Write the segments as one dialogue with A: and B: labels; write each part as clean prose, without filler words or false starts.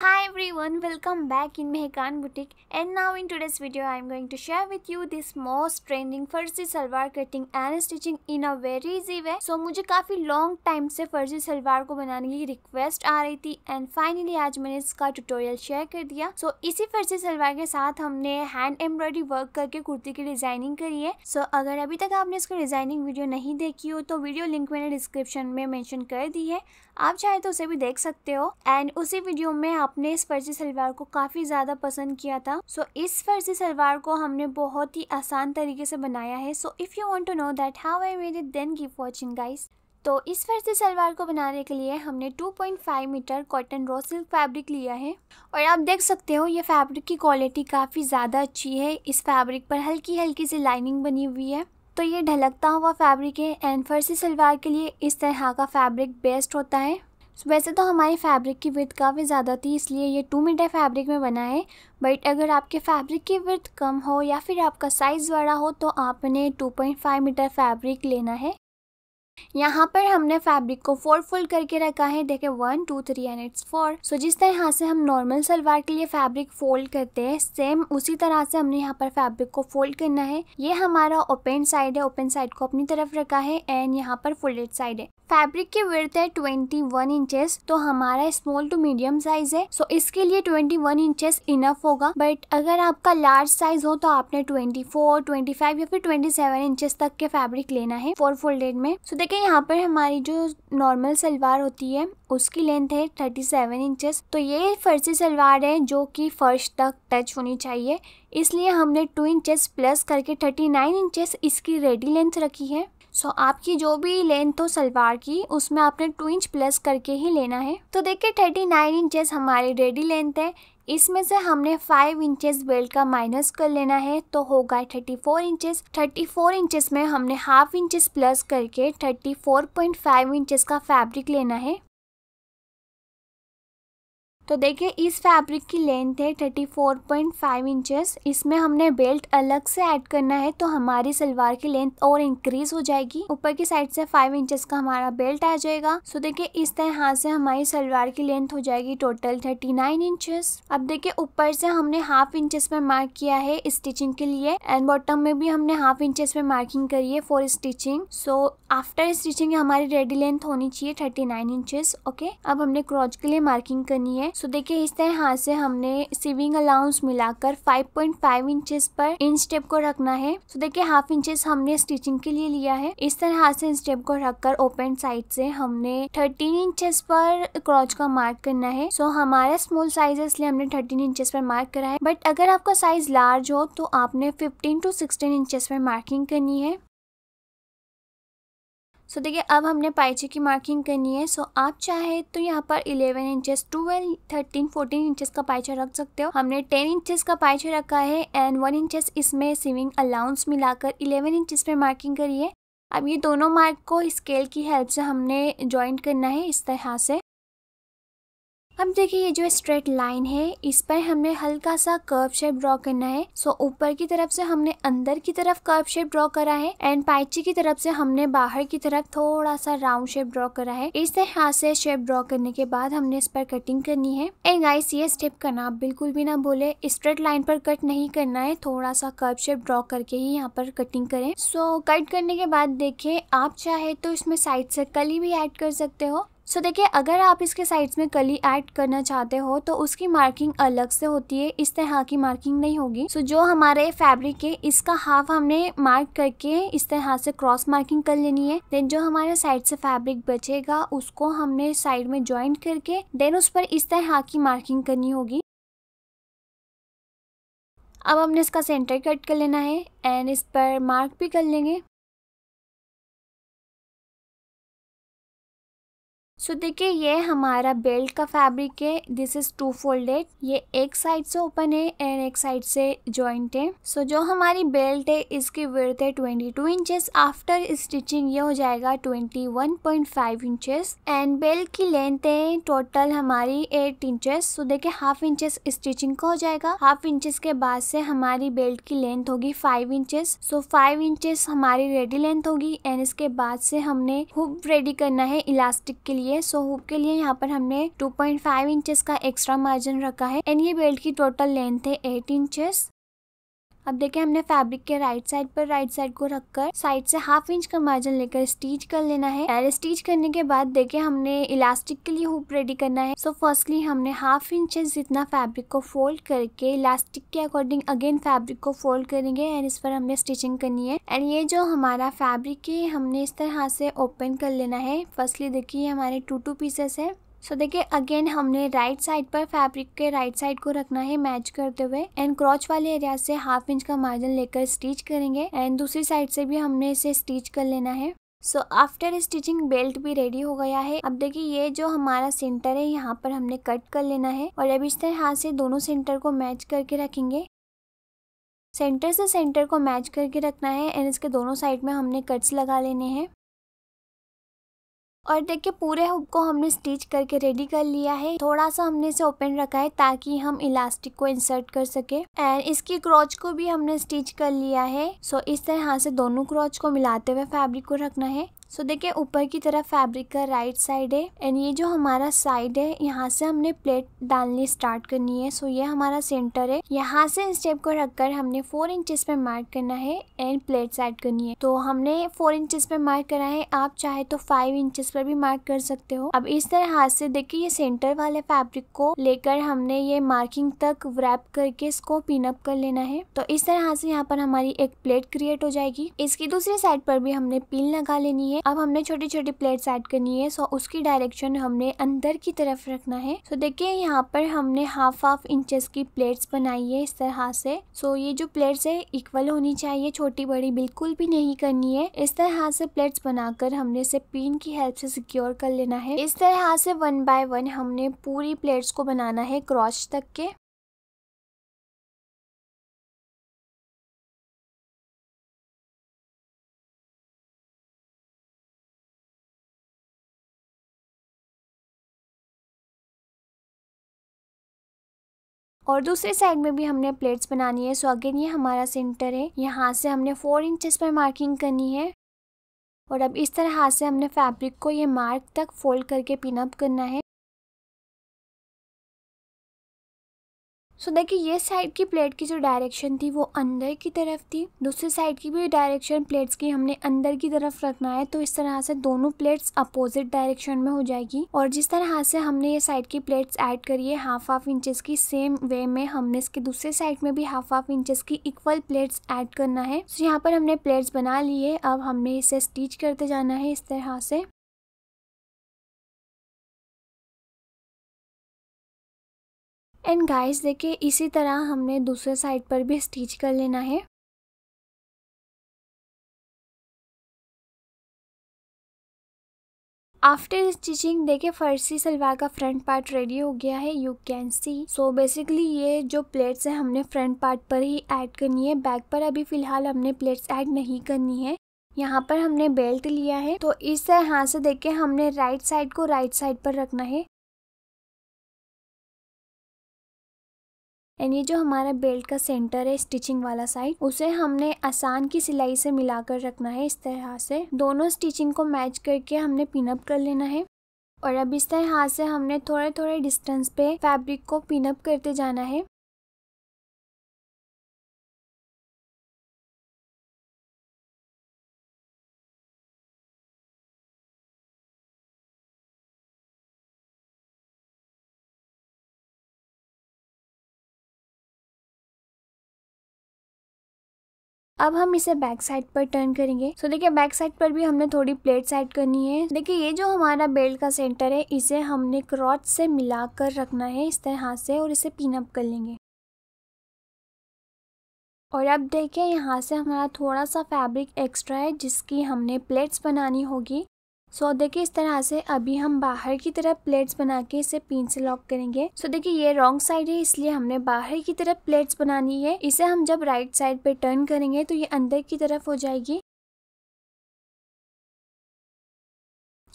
A: Hi everyone, welcome back in Mehekan Boutique, and now in today's video I am going to share with you this most trending फर्जी salwar cutting and stitching in a very easy way. So मुझे काफ़ी long time से फर्जी सलवार को बनाने की request आ रही थी एंड फाइनली आज मैंने इसका ट्यूटोरियल शेयर कर दिया। सो इसी फर्जी सलवार के साथ हमने हैंड एम्ब्रॉयडरी वर्क करके कुर्ती की डिजाइनिंग करी है। सो अगर अभी तक आपने इसका डिजाइनिंग वीडियो नहीं देखी हो तो वीडियो लिंक मैंने डिस्क्रिप्शन में मेंशन कर दी है, आप चाहे तो उसे भी देख सकते हो। एंड उसी वीडियो में आपने इस फर्जी सलवार को काफ़ी ज़्यादा पसंद किया था। सो इस फर्जी सलवार को हमने बहुत ही आसान तरीके से बनाया है। So if you want to know that how I made it then keep watching guys. तो इस फर्जी सलवार को बनाने के लिए हमने 2.5 metre cotton raw silk fabric लिया है और आप देख सकते हो ये फैब्रिक की क्वालिटी काफ़ी ज़्यादा अच्छी है। इस फैब्रिक पर हल्की हल्की सी लाइनिंग बनी हुई है, तो ये ढलकता हुआ फैब्रिक है एंड फर्जी सलवार के लिए इस तरह का फैब्रिक बेस्ट होता है। वैसे तो हमारी फैब्रिक की विड्थ काफ़ी ज़्यादा थी, इसलिए ये 2 मीटर फैब्रिक में बना है। बट अगर आपके फैब्रिक की विड्थ कम हो या फिर आपका साइज़ बड़ा हो तो आपने 2.5 मीटर फैब्रिक लेना है। यहाँ पर हमने फैब्रिक को 4 फोल्ड करके रखा है। देखिए 1 2 3 एंड इट्स 4। सो जिस तरह से हम नॉर्मल सलवार के लिए फैब्रिक फोल्ड करते हैं सेम उसी तरह से हमने यहाँ पर फैब्रिक को फोल्ड करना है। ये हमारा ओपन साइड है, ओपन साइड को अपनी तरफ रखा है एंड यहाँ पर फोल्डेड साइड है। फैब्रिक की विड्थ है 21 इंचेस, तो हमारा स्मॉल टू मीडियम साइज है। सो इसके लिए 21 इंचेस इनफ होगा। बट अगर आपका लार्ज साइज हो तो आपने 24, 25 या फिर 27 इंचेस तक के फैब्रिक लेना है 4 फोल्डेड में। सो देखिए यहाँ पर हमारी जो नॉर्मल सलवार होती है उसकी लेंथ है 37 इंचेस। तो ये फर्जी सलवार है जो कि फर्श तक टच होनी चाहिए, इसलिए हमने 2 इंचेस प्लस करके 39 इंचेस इसकी रेडी लेंथ रखी है। सो आपकी जो भी लेंथ हो सलवार की उसमें आपने 2 इंच प्लस करके ही लेना है। तो देखिए 39 इंचेस हमारी रेडी लेंथ है, इसमें से हमने 5 इंचेस बेल्ट का माइनस कर लेना है तो होगा 34 इंचेस। 34 इंचेस में हमने हाफ इंचेस प्लस करके 34.5 इंचेस का फैब्रिक लेना है। तो देखिए इस फैब्रिक की लेंथ है 34.5 इंचेस, इसमें हमने बेल्ट अलग से ऐड करना है तो हमारी सलवार की लेंथ और इंक्रीज हो जाएगी। ऊपर की साइड से 5 इंचेस का हमारा बेल्ट आ जाएगा। सो देखिए इस तरह से हमारी सलवार की लेंथ हो जाएगी टोटल 39 इंचेस। अब देखिए ऊपर से हमने हाफ इंचेस में मार्क किया है स्टिचिंग के लिए एंड बॉटम में भी हमने हाफ इंचेस में मार्किंग करी है for stitching. So after stitching हमारी रेडी लेंथ होनी चाहिए 39 इंचेस। ओके, अब हमने क्रॉच के लिए मार्किंग करनी है। सो देखिए इस तरह से हमने सीविंग अलाउंस मिलाकर 5.5 इंचेस पर इन स्टेप को रखना है। सो देखिए हाफ इंचेस हमने स्टिचिंग के लिए लिया है। इस तरह से इन स्टेप को रखकर ओपन साइड से हमने 13 इंचेस पर क्रॉच का मार्क करना है। सो हमारा स्मॉल साइज है इसलिए हमने 13 इंचेस पर मार्क करा है। बट अगर आपका साइज लार्ज हो तो आपने 15 to 16 इंचेस पर मार्किंग करनी है। सो देखिए अब हमने पाइचे की मार्किंग करनी है। सो आप चाहे तो यहाँ पर 11 इंचेस, 12, 13, 14 इंचेस का पाइचा रख सकते हो। हमने 10 इंचेस का पाइचा रखा है एंड 1 इंचेस इसमें सीविंग अलाउंस मिलाकर 11 इंचेस पे मार्किंग करी है। अब ये दोनों मार्क को स्केल की हेल्प से हमने ज्वाइंट करना है इस तरह से। अब देखिए ये जो स्ट्रेट लाइन है इस पर हमने हल्का सा कर्व शेप ड्रॉ करना है। सो ऊपर की तरफ से हमने अंदर की तरफ कर्व शेप ड्रॉ करा है एंड पाइची की तरफ से हमने बाहर की तरफ थोड़ा सा राउंड शेप ड्रॉ करा है। इस तरह से शेप ड्रॉ करने के बाद हमने इस पर कटिंग करनी है। एंड गाइस ये स्टेप करना आप बिल्कुल भी ना भूले, स्ट्रेट लाइन पर कट नहीं करना है, थोड़ा सा कर्व शेप ड्रॉ करके ही यहाँ पर कटिंग करें। सो कट करने के बाद देखिए आप चाहे तो इसमें साइड से कली भी ऐड कर सकते हो। सो देखिए अगर आप इसके साइड्स में कली ऐड करना चाहते हो तो उसकी मार्किंग अलग से होती है, इस तरह की मार्किंग नहीं होगी। सो जो हमारे फैब्रिक है इसका हाफ हमने मार्क करके इस तरह से क्रॉस मार्किंग कर लेनी है। देन जो हमारे साइड से फैब्रिक बचेगा उसको हमने साइड में ज्वाइंट करके देन उस पर इस तरह की मार्किंग करनी होगी। अब हमने इसका सेंटर कट कर लेना है एंड इस पर मार्क भी कर लेंगे। सो देखिए ये हमारा बेल्ट का फैब्रिक है, दिस इज 2 फोल्डेड। ये एक साइड से ओपन है एंड एक साइड से जॉइंट है। सो जो हमारी बेल्ट है इसकी विड्थ है 22 इंचेस, आफ्टर स्टिचिंग ये हो जाएगा 21.5 इंचेस एंड बेल्ट की लेंथ है टोटल हमारी 8 इंचेस। सो देखिए हाफ इंचेस स्टिचिंग का हो जाएगा, हाफ इंचेस के बाद से हमारी बेल्ट की लेंथ होगी 5 इंचेस। सो 5 इंचेस हमारी रेडी लेंथ होगी एंड इसके बाद से हमने हुक रेडी करना है इलास्टिक के लिए। लिए। सो हुक के लिए यहाँ पर हमने 2.5 इंचेस का एक्स्ट्रा मार्जिन रखा है एंड ये बेल्ट की टोटल लेंथ है 8 इंचेस। अब देखिए हमने फैब्रिक के राइट साइड को रखकर साइड से हाफ इंच का मार्जिन लेकर स्टिच कर लेना है। और स्टिच करने के बाद देखिए हमने इलास्टिक के लिए हुक रेडी करना है। सो फर्स्टली हमने हाफ इंचेस जितना फैब्रिक को फोल्ड करके इलास्टिक के अकॉर्डिंग अगेन फैब्रिक को फोल्ड करेंगे एंड इस पर हमने स्टिचिंग करनी है। एंड ये जो हमारा फैब्रिक है हमने इस तरह से ओपन कर लेना है। फर्स्टली देखिए हमारे 2 पीसेस है। सो देखिए अगेन हमने राइट साइड पर फैब्रिक के राइट साइड को रखना है मैच करते हुए एंड क्रॉच वाले एरिया से हाफ इंच का मार्जिन लेकर स्टिच करेंगे एंड दूसरी साइड से भी हमने इसे स्टिच कर लेना है। सो आफ्टर स्टिचिंग बेल्ट भी रेडी हो गया है। अब देखिए ये जो हमारा सेंटर है यहाँ पर हमने कट कर लेना है और अब इस तरह से दोनों सेंटर को मैच करके रखेंगे। सेंटर से सेंटर को मैच करके रखना है एंड इसके दोनों साइड में हमने कट्स लगा लेने हैं। और देखिए पूरे हुक को हमने स्टिच करके रेडी कर लिया है। थोड़ा सा हमने इसे ओपन रखा है ताकि हम इलास्टिक को इंसर्ट कर सके एंड इसकी क्रॉच को भी हमने स्टिच कर लिया है। सो इस तरह से दोनों क्रॉच को मिलाते हुए फैब्रिक को रखना है। सो देखिए ऊपर की तरफ फैब्रिक का राइट साइड है एंड ये जो हमारा साइड है यहाँ से हमने प्लेट डालनी स्टार्ट करनी है। सो ये हमारा सेंटर है। यहाँ से स्टेप को रखकर हमने 4 इंचेस पे मार्क करना है एंड प्लेट सेट करनी है। तो हमने 4 इंचेस पे मार्क करा है, आप चाहे तो 5 इंचेस पर भी मार्क कर सकते हो। अब इस तरह से देखिए ये सेंटर वाले फैब्रिक को लेकर हमने ये मार्किंग तक व्रैप करके इसको पिन अप कर लेना है। तो इस तरह से यहाँ पर हमारी एक प्लेट क्रिएट हो जाएगी। इसकी दूसरी साइड पर भी हमने पिन लगा लेनी है। अब हमने छोटी छोटी प्लेट्स ऐड करनी है। सो उसकी डायरेक्शन हमने अंदर की तरफ रखना है। सो देखिए यहाँ पर हमने हाफ इंचेस की प्लेट्स बनाई है इस तरह से। सो ये जो प्लेट्स है इक्वल होनी चाहिए, छोटी बड़ी बिल्कुल भी नहीं करनी है। इस तरह से प्लेट्स बनाकर हमने इसे पिन की हेल्प से सिक्योर कर लेना है। इस तरह से 1 बाय 1 हमने पूरी प्लेट्स को बनाना है क्रॉच तक के। और दूसरी साइड में भी हमने प्लेट्स बनानी है। सो अगेन ये हमारा सेंटर है, यहाँ से हमने 4 इंचेस पर मार्किंग करनी है और अब इस तरह से हमने फैब्रिक को ये मार्क तक फोल्ड करके पिन अप करना है। सो देखिए ये साइड की प्लेट की जो डायरेक्शन थी वो अंदर की तरफ थी, दूसरी साइड की भी डायरेक्शन प्लेट्स की हमने अंदर की तरफ रखना है। तो इस तरह से दोनों प्लेट्स अपोजिट डायरेक्शन में हो जाएगी। और जिस तरह से हमने ये साइड की प्लेट्स ऐड करी है हाफ इंचेस की, सेम वे में हमने इसके दूसरे साइड में भी हाफ इंचेस की इक्वल प्लेट्स ऐड करना है। तो यहाँ पर हमने प्लेट्स बना ली है। अब हमने इसे स्टिच करते जाना है इस तरह से। एंड गाइस देखिए इसी तरह हमने दूसरे साइड पर भी स्टिच कर लेना है। आफ्टर स्टिचिंग देखिए फर्सी सलवार का फ्रंट पार्ट रेडी हो गया है, you can see. So basically ये जो प्लेट्स है हमने फ्रंट पार्ट पर ही ऐड करनी है, बैक पर अभी फिलहाल हमने प्लेट्स ऐड नहीं करनी है। यहाँ पर हमने बेल्ट लिया है तो इस तरह से देखिए हमने राइट साइड को राइट साइड पर रखना है एंड ये जो हमारा बेल्ट का सेंटर है स्टिचिंग वाला साइड, उसे हमने आसान की सिलाई से मिलाकर रखना है। इस तरह से दोनों स्टिचिंग को मैच करके हमने पिन अप कर लेना है और अब इस तरह से हमने थोड़े थोड़े डिस्टेंस पे फैब्रिक को पिन अप करते जाना है। अब हम इसे बैक साइड पर टर्न करेंगे। सो देखिए बैक साइड पर भी हमने थोड़ी प्लेट्स ऐड करनी है। देखिए ये जो हमारा बेल्ट का सेंटर है इसे हमने क्रॉच से मिलाकर रखना है इस तरह से और इसे पिन अप कर लेंगे। और अब देखिए यहाँ से हमारा थोड़ा सा फैब्रिक एक्स्ट्रा है जिसकी हमने प्लेट्स बनानी होगी। सो देखिए इस तरह से अभी हम बाहर की तरफ प्लेट्स बना के इसे पिन से लॉक करेंगे। सो देखिए ये रॉन्ग साइड है इसलिए हमने बाहर की तरफ प्लेट्स बनानी है। इसे हम जब राइट साइड पे टर्न करेंगे तो ये अंदर की तरफ हो जाएगी।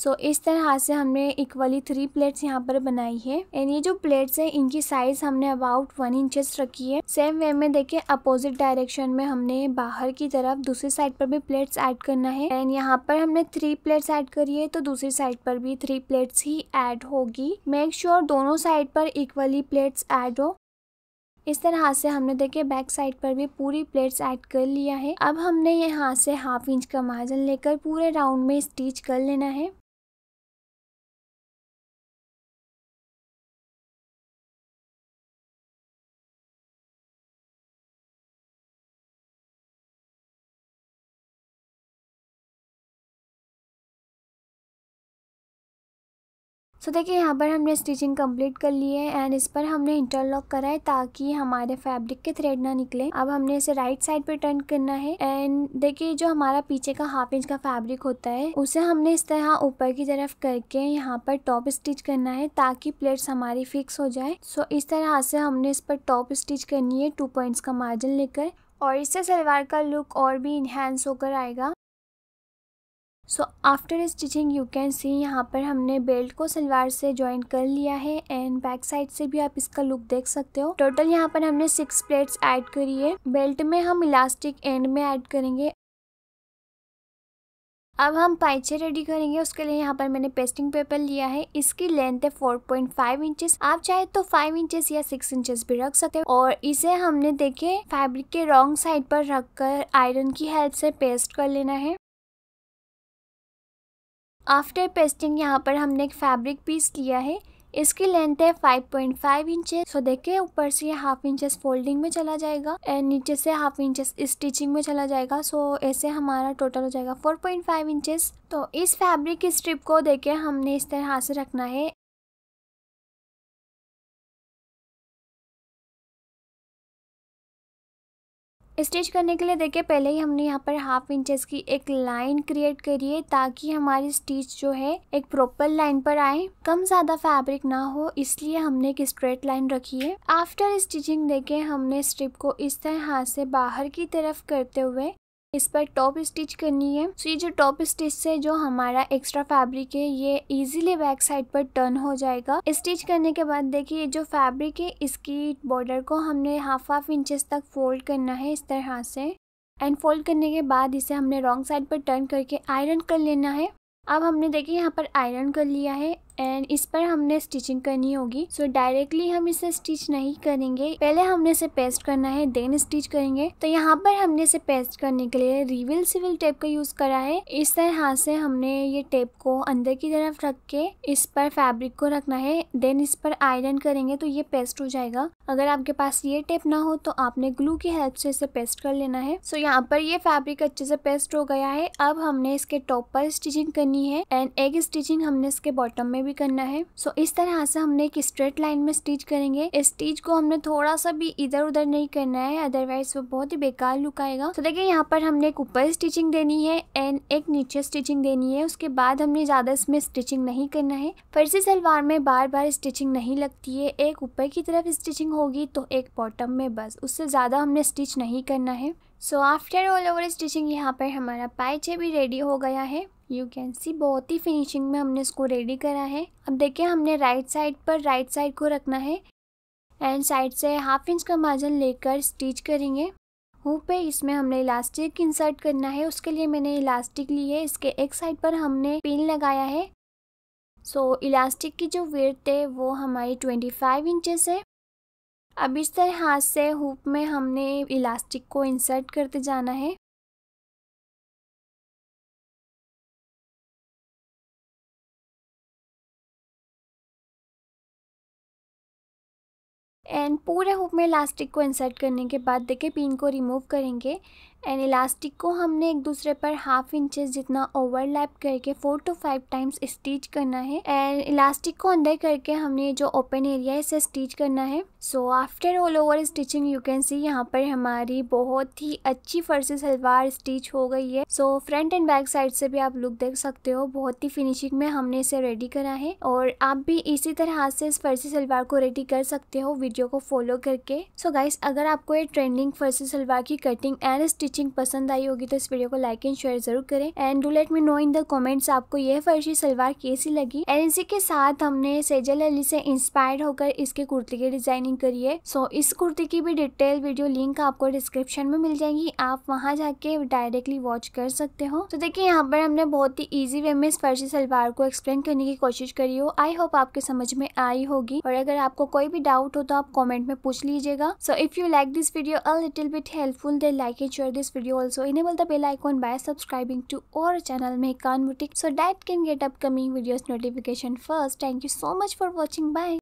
A: सो इस तरह से हमने इक्वली 3 प्लेट्स यहाँ पर बनाई है एंड ये जो प्लेट्स है इनकी साइज हमने अबाउट 1 इंचेस रखी है। सेम वे में देखिए अपोजिट डायरेक्शन में हमने बाहर की तरफ दूसरी साइड पर भी प्लेट्स ऐड करना है एंड यहाँ पर हमने 3 प्लेट्स ऐड करी है तो दूसरी साइड पर भी 3 प्लेट्स ही ऐड होगी। मेक श्योर दोनों साइड पर इक्वली प्लेट्स ऐड हो। इस तरह से हमने देखिए बैक साइड पर भी पूरी प्लेट्स ऐड कर लिया है। अब हमने यहाँ से 1/2 इंच का मार्जिन लेकर पूरे राउंड में स्टिच कर लेना है। सो देखिए यहाँ पर हमने स्टिचिंग कंप्लीट कर ली है एंड इस पर हमने इंटरलॉक करा है ताकि हमारे फैब्रिक के थ्रेड ना निकले। अब हमने इसे राइट साइड पे टर्न करना है एंड देखिए जो हमारा पीछे का 1/2 इंच का फैब्रिक होता है उसे हमने इस तरह ऊपर की तरफ करके यहाँ पर टॉप स्टिच करना है ताकि प्लेट्स हमारी फिक्स हो जाए। सो इस तरह से हमने इस पर टॉप स्टिच करनी है 2 पॉइंट्स का मार्जिन लेकर और इससे सलवार का लुक और भी इन्हेंस होकर आएगा। So after stitching you can see यहाँ पर हमने बेल्ट को सलवार से ज्वाइन कर लिया है एंड बैक साइड से भी आप इसका लुक देख सकते हो। टोटल यहाँ पर हमने 6 प्लेट्स ऐड करी है। बेल्ट में हम इलास्टिक एंड में ऐड करेंगे। अब हम पाइचे रेडी करेंगे। उसके लिए यहाँ पर मैंने पेस्टिंग पेपर लिया है। इसकी लेंथ है 4.5 इंचेस। आप चाहे तो 5 इंचेस या 6 इंचेस भी रख सकते हो और इसे हमने देखे फैब्रिक के रॉन्ग साइड पर रखकर आयरन की हेल्प से पेस्ट कर लेना है। आफ्टर पेस्टिंग यहाँ पर हमने एक फैब्रिक पीस लिया है। इसकी लेंथ है 5.5 इंचेस। सो देखिए ऊपर से ये 1/2 इंचेस फोल्डिंग में चला जाएगा एंड नीचे से 1/2 इंचेस स्टिचिंग में चला जाएगा। सो ऐसे हमारा टोटल हो जाएगा 4.5 इंचेस। तो इस फैब्रिक की स्ट्रिप को देखिए हमने इस तरह से रखना है। स्टिच करने के लिए देखिए पहले ही हमने यहाँ पर 1/2 इंचेस की एक लाइन क्रिएट करी है ताकि हमारी स्टिच जो है एक प्रॉपर लाइन पर आए, कम ज्यादा फैब्रिक ना हो, इसलिए हमने एक स्ट्रेट लाइन रखी है। आफ्टर स्टिचिंग देखिए हमने स्ट्रिप को इस तरह से बाहर की तरफ करते हुए इस पर टॉप स्टिच करनी है। सो ये जो टॉप स्टिच से जो हमारा एक्स्ट्रा फैब्रिक है ये इजीली बैक साइड पर टर्न हो जाएगा। स्टिच करने के बाद देखिए जो फैब्रिक है इसकी बॉर्डर को हमने 1/2 इंचेस तक फोल्ड करना है इस तरह से एंड फोल्ड करने के बाद इसे हमने रॉन्ग साइड पर टर्न करके आयरन कर लेना है। अब हमने देखिए यहाँ पर आयरन कर लिया है एंड इस पर हमने स्टिचिंग करनी होगी। सो डायरेक्टली हम इसे स्टिच नहीं करेंगे, पहले हमने इसे पेस्ट करना है देन स्टिच करेंगे। तो यहाँ पर हमने इसे पेस्ट करने के लिए रिविल सिविल टेप का यूज करा है। इस तरह से हमने ये टेप को अंदर की तरफ रख के इस पर फैब्रिक को रखना है, देन इस पर आयरन करेंगे तो ये पेस्ट हो जाएगा। अगर आपके पास ये टेप ना हो तो आपने ग्लू की हेल्प से इसे पेस्ट कर लेना है। सो यहाँ पर ये फैब्रिक अच्छे से पेस्ट हो गया है। अब हमने इसके टॉप पर स्टिचिंग करनी है एंड एग स्टिचिंग हमने इसके बॉटम में भी करना है। सो इस तरह से हमने एक स्ट्रेट लाइन में स्टिच करेंगे। इस स्टिच को हमने थोड़ा सा भी इधर उधर नहीं करना है, अदरवाइज वो बहुत ही बेकार लुक आएगा। तो देखिए यहाँ पर हमने एक ऊपर स्टिचिंग देनी है एंड एक नीचे स्टिचिंग देनी है। उसके बाद हमने ज्यादा इसमें स्टिचिंग नहीं करना है। फर्जी सलवार में बार बार स्टिचिंग नहीं लगती है, एक ऊपर की तरफ स्टिचिंग होगी तो एक बॉटम में, बस उससे ज्यादा हमने स्टिच नहीं करना है। So after all over stitching यहाँ पर हमारा पाइचे भी रेडी हो गया है। यू कैन सी बहुत ही फिनिशिंग में हमने इसको रेडी करा है। अब देखिए हमने राइट साइड पर राइट साइड को रखना है एंड साइड से 1/2 इंच का मार्जिन लेकर स्टिच करेंगे। हुक पे इसमें हमने इलास्टिक इंसर्ट करना है। उसके लिए मैंने इलास्टिक ली है, इसके एक साइड पर हमने पिन लगाया है। सो इलास्टिक की जो विड्थ है वो हमारी 25 इंचेस है। अब इस तरह से हुक में हमने इलास्टिक को इंसर्ट करते जाना है। एंड पूरे हुक में इलास्टिक को इंसर्ट करने के बाद देखिए पिन को रिमूव करेंगे एंड इलास्टिक को हमने एक दूसरे पर 1/2 इंचेस जितना ओवरलैप करके 4 to 5 टाइम्स स्टिच करना है एंड इलास्टिक को अंदर करके हमने जो ओपन एरिया है इसे स्टिच करना है। So after all over stitching you can see यहाँ पर हमारी बहुत ही अच्छी फर्जी सलवार स्टिच हो गई है। So front end back side से भी आप लुक देख सकते हो, बहुत ही फिनिशिंग में हमने इसे रेडी करा है और आप भी इसी तरह से इस फर्जी सलवार को रेडी कर सकते हो वीडियो को फॉलो करके। सो गाइस अगर आपको ये ट्रेंडिंग फर्जी सलवार की कटिंग एंड स्टिचिंग स्टिचिंग पसंद आई होगी तो इस वीडियो को लाइक एंड शेयर जरूर करें and do let me know in the comments आपको ये फर्शी सलवार कैसी लगी। एंड इसी के साथ हमने सेजल अली से इंस्पायर्ड होकर इसके कुर्ती की डिजाइनिंग करी है। सो इस कुर्ती की भी डिटेल वीडियो लिंक आपको डिस्क्रिप्शन में मिल जाएगी, आप वहां जाके डायरेक्टली वॉच कर सकते हो। तो देखिए यहाँ पर हमने बहुत ही इजी वे में इस फर्शी सलवार को एक्सप्लेन करने की कोशिश करी हो। आई होप आपके समझ में आई होगी और अगर आपको कोई भी डाउट हो तो आप कमेंट में पूछ लीजिएगा। So if you like this video a little bit helpful then like and share this video also enable the bell icon by subscribing to our channel Mehkan Boutique so that can get upcoming videos notification first. Thank you so much for watching. Bye.